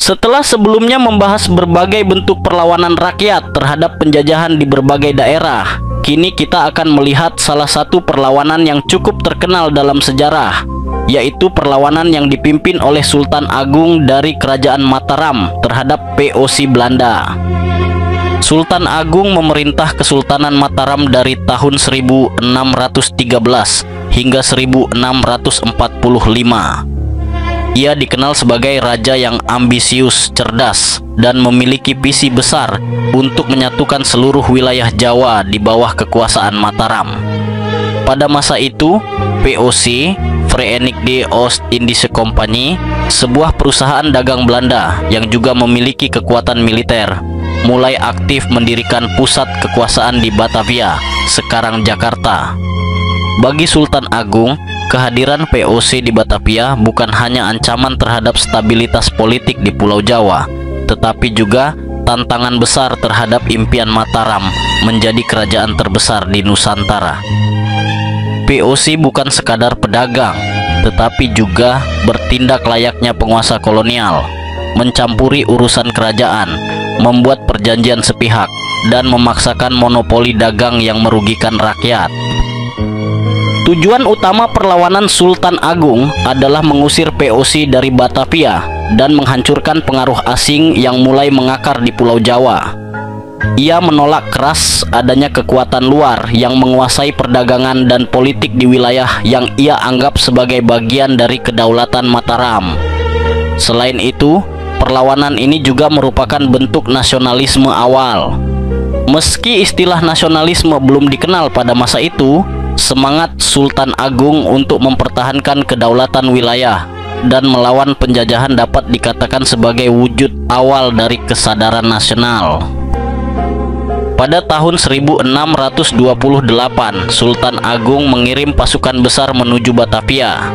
Setelah sebelumnya membahas berbagai bentuk perlawanan rakyat terhadap penjajahan di berbagai daerah, kini kita akan melihat salah satu perlawanan yang cukup terkenal dalam sejarah, yaitu perlawanan yang dipimpin oleh Sultan Agung dari Kerajaan Mataram terhadap POC Belanda. Sultan Agung memerintah Kesultanan Mataram dari tahun 1613 hingga 1645. Ia dikenal sebagai raja yang ambisius, cerdas, dan memiliki visi besar untuk menyatukan seluruh wilayah Jawa di bawah kekuasaan Mataram. Pada masa itu, POC, Verenigde Oost-Indische Compagnie, sebuah perusahaan dagang Belanda yang juga memiliki kekuatan militer, mulai aktif mendirikan pusat kekuasaan di Batavia, sekarang Jakarta. Bagi Sultan Agung, kehadiran POC di Batavia bukan hanya ancaman terhadap stabilitas politik di Pulau Jawa, tetapi juga tantangan besar terhadap impian Mataram menjadi kerajaan terbesar di Nusantara. POC bukan sekadar pedagang, tetapi juga bertindak layaknya penguasa kolonial, mencampuri urusan kerajaan, membuat perjanjian sepihak, dan memaksakan monopoli dagang yang merugikan rakyat. Tujuan utama perlawanan Sultan Agung adalah mengusir POC dari Batavia dan menghancurkan pengaruh asing yang mulai mengakar di Pulau Jawa. Ia menolak keras adanya kekuatan luar yang menguasai perdagangan dan politik di wilayah yang ia anggap sebagai bagian dari kedaulatan Mataram. Selain itu, perlawanan ini juga merupakan bentuk nasionalisme awal. Meski istilah nasionalisme belum dikenal pada masa itu, semangat Sultan Agung untuk mempertahankan kedaulatan wilayah dan melawan penjajahan dapat dikatakan sebagai wujud awal dari kesadaran nasional. Pada tahun 1628, Sultan Agung mengirim pasukan besar menuju Batavia.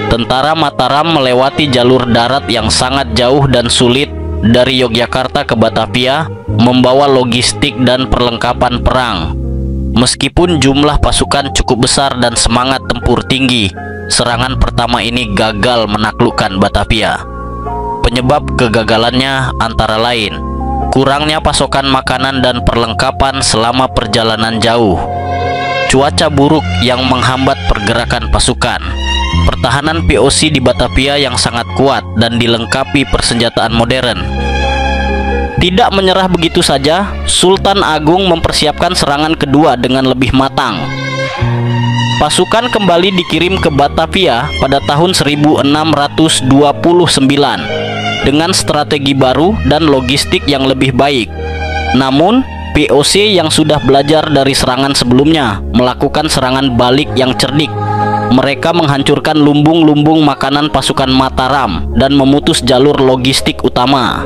Tentara Mataram melewati jalur darat yang sangat jauh dan sulit dari Yogyakarta ke Batavia, membawa logistik dan perlengkapan perang. Meskipun jumlah pasukan cukup besar dan semangat tempur tinggi, serangan pertama ini gagal menaklukkan Batavia. Penyebab kegagalannya antara lain kurangnya pasokan makanan dan perlengkapan selama perjalanan jauh, cuaca buruk yang menghambat pergerakan pasukan, pertahanan POC di Batavia yang sangat kuat dan dilengkapi persenjataan modern. Tidak menyerah begitu saja, Sultan Agung mempersiapkan serangan kedua dengan lebih matang. Pasukan kembali dikirim ke Batavia pada tahun 1629 dengan strategi baru dan logistik yang lebih baik. Namun, POC yang sudah belajar dari serangan sebelumnya melakukan serangan balik yang cerdik. Mereka menghancurkan lumbung-lumbung makanan pasukan Mataram dan memutus jalur logistik utama.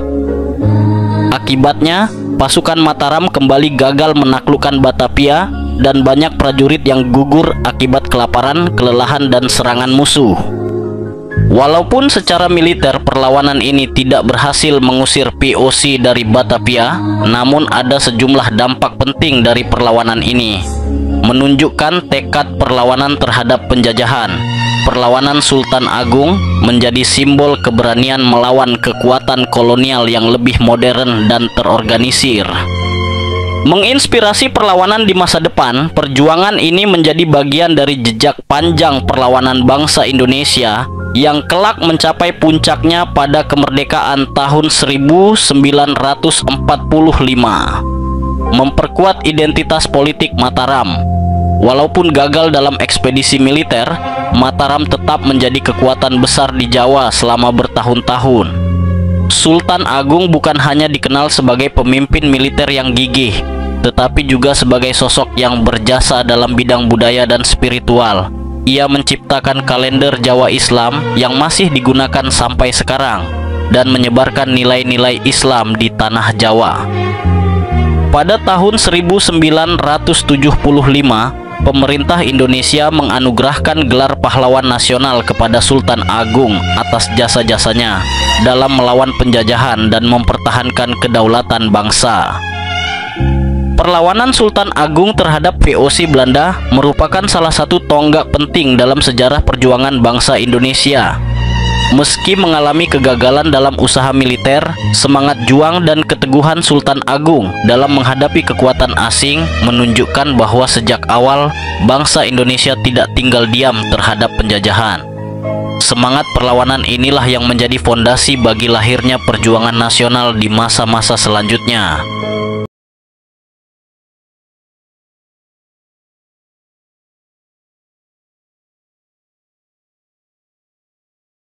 Akibatnya, pasukan Mataram kembali gagal menaklukkan Batavia dan banyak prajurit yang gugur akibat kelaparan, kelelahan, dan serangan musuh. Walaupun secara militer perlawanan ini tidak berhasil mengusir POC dari Batavia, namun ada sejumlah dampak penting dari perlawanan ini, menunjukkan tekad perlawanan terhadap penjajahan. Perlawanan Sultan Agung menjadi simbol keberanian melawan kekuatan kolonial yang lebih modern dan terorganisir. Menginspirasi perlawanan di masa depan, perjuangan ini menjadi bagian dari jejak panjang perlawanan bangsa Indonesia yang kelak mencapai puncaknya pada kemerdekaan tahun 1945. Memperkuat identitas politik Mataram. Walaupun gagal dalam ekspedisi militer, Mataram tetap menjadi kekuatan besar di Jawa selama bertahun-tahun. Sultan Agung bukan hanya dikenal sebagai pemimpin militer yang gigih, tetapi juga sebagai sosok yang berjasa dalam bidang budaya dan spiritual. Ia menciptakan kalender Jawa Islam yang masih digunakan sampai sekarang dan menyebarkan nilai-nilai Islam di tanah Jawa. Pada tahun 1975, pemerintah Indonesia menganugerahkan gelar pahlawan nasional kepada Sultan Agung atas jasa-jasanya dalam melawan penjajahan dan mempertahankan kedaulatan bangsa. Perlawanan Sultan Agung terhadap VOC Belanda merupakan salah satu tonggak penting dalam sejarah perjuangan bangsa Indonesia. Meski mengalami kegagalan dalam usaha militer, semangat juang dan keteguhan Sultan Agung dalam menghadapi kekuatan asing menunjukkan bahwa sejak awal bangsa Indonesia tidak tinggal diam terhadap penjajahan. Semangat perlawanan inilah yang menjadi fondasi bagi lahirnya perjuangan nasional di masa-masa selanjutnya.